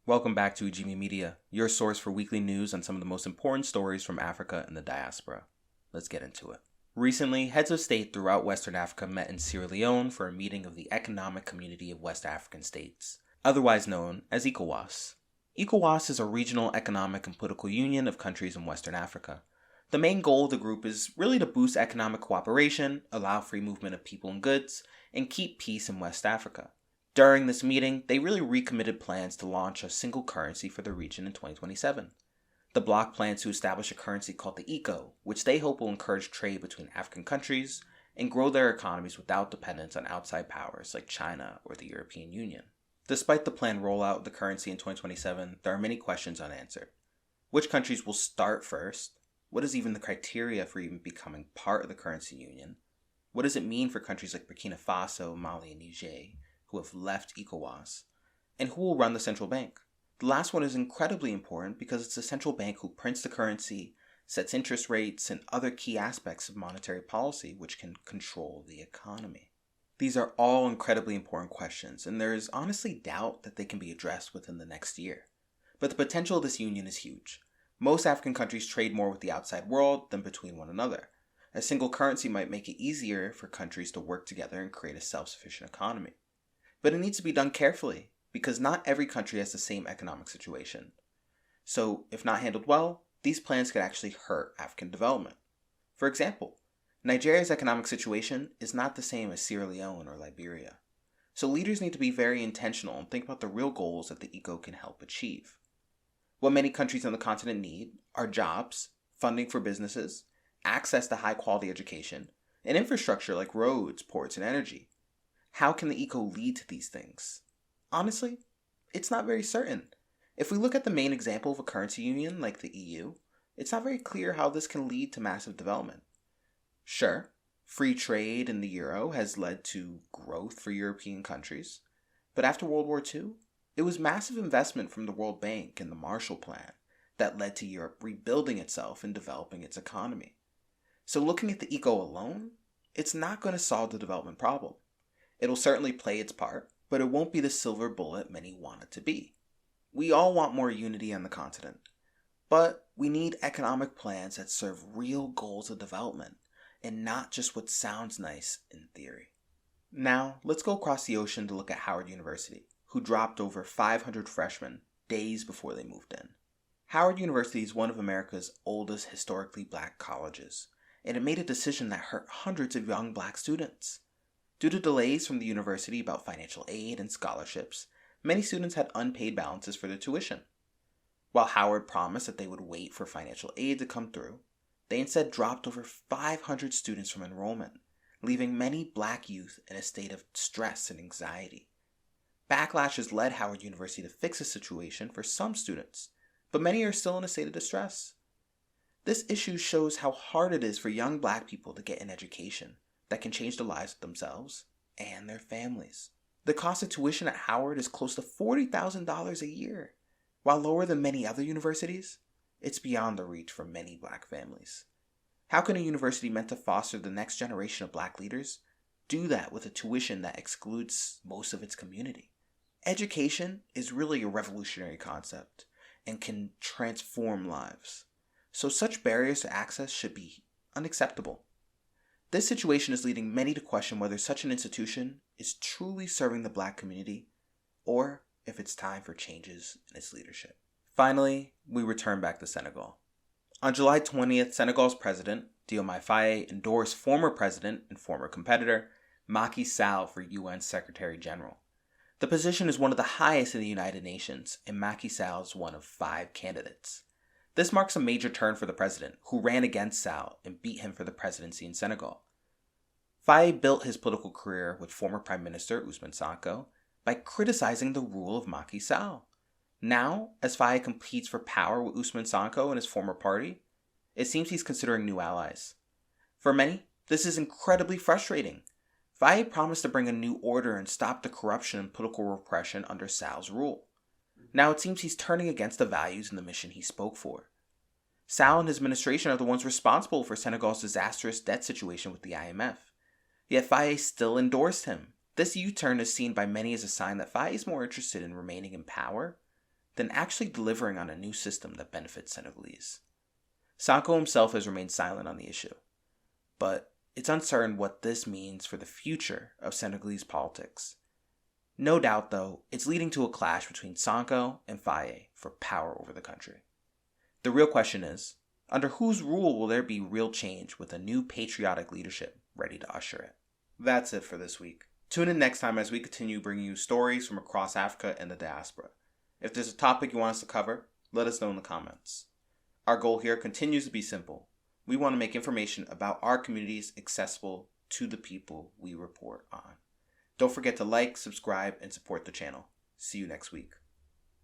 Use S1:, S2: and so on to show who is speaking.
S1: Welcome back to Ujimi Media, your source for weekly news on some of the most important stories from Africa and the diaspora. Let's get into it. Recently, heads of state throughout Western Africa met in Sierra Leone for a meeting of the Economic Community of West African States, otherwise known as ECOWAS. ECOWAS is a regional economic and political union of countries in Western Africa. The main goal of the group is really to boost economic cooperation, allow free movement of people and goods, and keep peace in West Africa. During this meeting, they really recommitted plans to launch a single currency for the region in 2027. The bloc plans to establish a currency called the ECO, which they hope will encourage trade between African countries and grow their economies without dependence on outside powers like China or the European Union. Despite the planned rollout of the currency in 2027, there are many questions unanswered. Which countries will start first? What is even the criteria for even becoming part of the currency union? What does it mean for countries like Burkina Faso, Mali, and Niger, who have left ECOWAS? And who will run the central bank? The last one is incredibly important because it's the central bank who prints the currency, sets interest rates, and other key aspects of monetary policy which can control the economy. These are all incredibly important questions, and there is honestly doubt that they can be addressed within the next year. But the potential of this union is huge. Most African countries trade more with the outside world than between one another. A single currency might make it easier for countries to work together and create a self-sufficient economy. But it needs to be done carefully, because not every country has the same economic situation. So, if not handled well, these plans could actually hurt African development. For example, Nigeria's economic situation is not the same as Sierra Leone or Liberia. So leaders need to be very intentional and think about the real goals that the ECO can help achieve. What many countries on the continent need are jobs, funding for businesses, access to high-quality education, and infrastructure like roads, ports, and energy. How can the ECO lead to these things? Honestly, it's not very certain. If we look at the main example of a currency union like the EU, it's not very clear how this can lead to massive development. Sure, free trade in the euro has led to growth for European countries, but after World War II, it was massive investment from the World Bank and the Marshall Plan that led to Europe rebuilding itself and developing its economy. So looking at the ECO alone, it's not going to solve the development problem. It'll certainly play its part, but it won't be the silver bullet many want it to be. We all want more unity on the continent, but we need economic plans that serve real goals of development and not just what sounds nice in theory. Now, let's go across the ocean to look at Howard University, who dropped over 500 freshmen days before they moved in. Howard University is one of America's oldest historically black colleges, and it made a decision that hurt hundreds of young black students. Due to delays from the university about financial aid and scholarships, many students had unpaid balances for their tuition. While Howard promised that they would wait for financial aid to come through, they instead dropped over 500 students from enrollment, leaving many black youth in a state of stress and anxiety. Backlash has led Howard University to fix the situation for some students, but many are still in a state of distress. This issue shows how hard it is for young black people to get an education that can change the lives of themselves and their families. The cost of tuition at Howard is close to $40,000 a year. While lower than many other universities, it's beyond the reach for many black families. How can a university meant to foster the next generation of black leaders do that with a tuition that excludes most of its community? Education is really a revolutionary concept and can transform lives. So such barriers to access should be unacceptable. This situation is leading many to question whether such an institution is truly serving the black community or if it's time for changes in its leadership. Finally, we return back to Senegal. On July 20th, Senegal's president, Diomaye Faye, endorsed former president and former competitor Macky Sall for UN Secretary General. The position is one of the highest in the United Nations, and Macky Sall is one of 5 candidates. This marks a major turn for the president, who ran against Sall and beat him for the presidency in Senegal. Faye built his political career with former Prime Minister Ousmane Sonko by criticizing the rule of Macky Sall. Now, as Faye competes for power with Ousmane Sonko and his former party, it seems he's considering new allies. For many, this is incredibly frustrating. Faye promised to bring a new order and stop the corruption and political repression under Sall's rule. Now it seems he's turning against the values and the mission he spoke for. Sall and his administration are the ones responsible for Senegal's disastrous debt situation with the IMF. Yet Faye still endorsed him. This U-turn is seen by many as a sign that Faye is more interested in remaining in power than actually delivering on a new system that benefits Senegalese. Sonko himself has remained silent on the issue, but it's uncertain what this means for the future of Senegalese politics. No doubt, though, it's leading to a clash between Sonko and Faye for power over the country. The real question is, under whose rule will there be real change with a new patriotic leadership ready to usher it? That's it for this week. Tune in next time as we continue bringing you stories from across Africa and the diaspora. If there's a topic you want us to cover, let us know in the comments. Our goal here continues to be simple. We want to make information about our communities accessible to the people we report on. Don't forget to like, subscribe, and support the channel. See you next week.